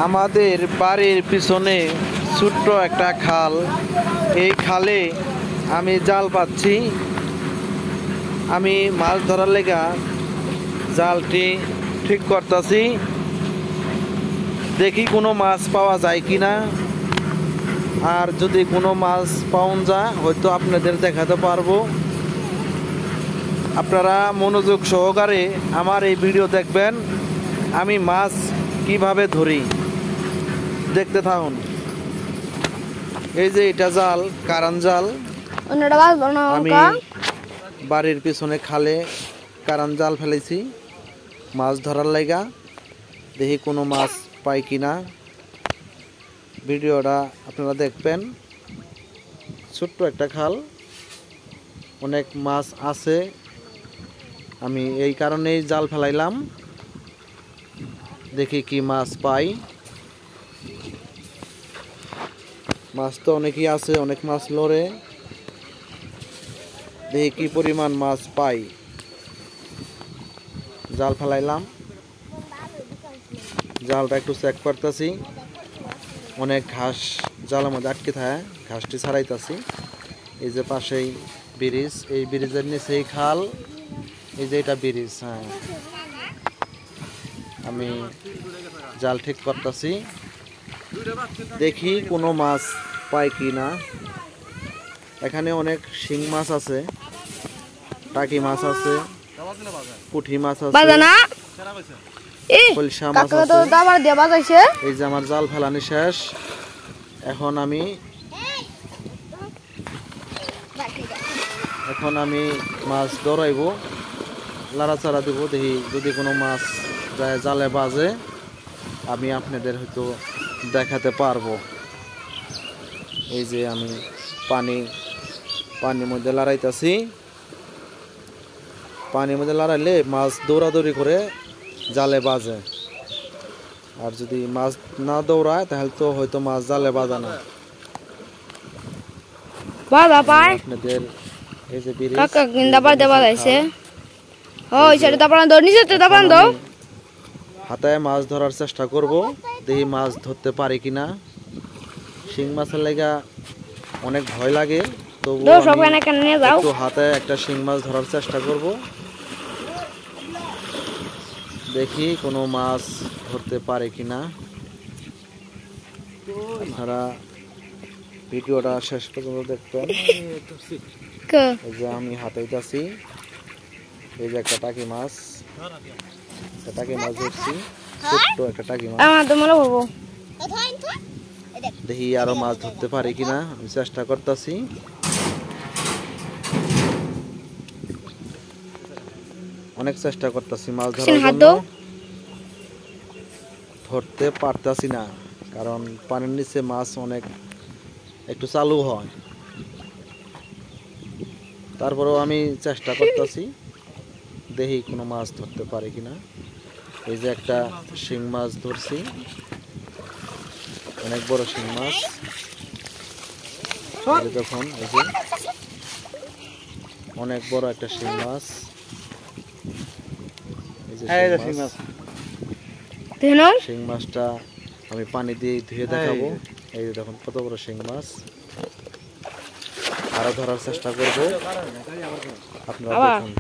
আমাদের বাড়ির পিছনে ছোট্ট একটা খাল। এই খালে আমি জাল পাচ্ছি। আমি মাছ ধরার লেগা জালটি ঠিক করতেছি। দেখি কোনো মাছ পাওয়া যায় কিনা, আর যদি কোনো মাছ পাওয়া যায় হয়তো আপনাদের দেখাতে পারবো। আপনারা মনোযোগ সহকারে আমার এই ভিডিও দেখবেন, আমি মাছ কিভাবে ধরি দেখতে থাকুন। এই যে এটা জাল, কারান জাল। আমি বাড়ির পিছনে খালে কারান জাল ফেলেছি মাছ ধরার লাইগা। দেখি কোনো মাছ পাই কিনা, ভিডিওটা আপনারা দেখবেন। ছোট্ট একটা খাল, অনেক মাছ আছে। আমি এই কারণেই জাল ফেলাইলাম, দেখি কি মাছ পাই। মাছ তো অনেকই আছে, অনেক মাছ লড়ে। দেখি কি পরিমাণ মাছ পাই। জাল ফেলাইলাম, জালটা একটু চেক করতেছি। অনেক ঘাস জালের মধ্যে আটকে থাকে, ঘাসটি ছাড়াইতেছি। এই যে পাশেই ব্রিজ, এই ব্রিজের নিচেই খাল। এই যে এটা ব্রিজ। হ্যাঁ, আমি জাল ঠিক করতেছি, দেখি কোনো মাছ পাই কি না। এখানে অনেক শিং মাছ আছে, টাকি মাছ আছে, পুঁটি মাছ আছে, কলসা মাছ আছে। এই যে আমার জাল ফেলানি শেষ। এখন আমি মাছ ধরাইব, লাড়াচাড়া দিব। দেখি যদি কোনো মাছ যায় জালে বাজে, আমি আপনাদের হয়তো দেখাতে পারবো। এই যে আমি পানির মধ্যে লড়াইতেছি। পানির মধ্যে লড়াইলে মাছ দৌড়াদৌড়ি করে জালে বাজে, আর যদি মাছ না দৌড়ায় তাহলে তো হয়তো মাছ জালে বাজে না। আপনাদের এই যে হাতায় মাছ ধরার চেষ্টা করব, দেখি মাছ ধরতে পারি কিনা। শিং মাছের লাগা অনেক ভয় লাগে, তবু একটু হাতায় একটা শিং মাছ ধরার চেষ্টা করব। দেখি কোনো মাছ ধরতে পারে কিনা। আপনারা ভিডিওটা শেষ পর্যন্ত দেখবেন। এই যে আমি হাতাইতেছি, এই যে একটা টাকি মাছ, টাকি মাছ ধরছি, ছোট্ট একটা টাকি মাছ। দেখি আরো মাছ ধরতে পারি কিনা, আমি চেষ্টা করতেছি। অনেক চেষ্টা করতেছি মাছ ধরার জন্য, ধরতে পারতাছি না, কারণ পানির নিচে মাছ অনেক একটু চালু হয়। তারপরেও আমি চেষ্টা করতেছি, দেখি কোনো মাছ ধরতে পারি কিনা। এই যে একটা শিং মাছ ধরছি, অনেক বড় শিং মাছ। দেখুন, এই যে অনেক বড় একটা শিং মাছ। শিং মাছটা আমি পানি দিয়ে ধুয়ে দেখাবো। এই যে দেখুন কত বড় শিং মাছ। আরো ধরার চেষ্টা করবো, আপনারা দেখুন।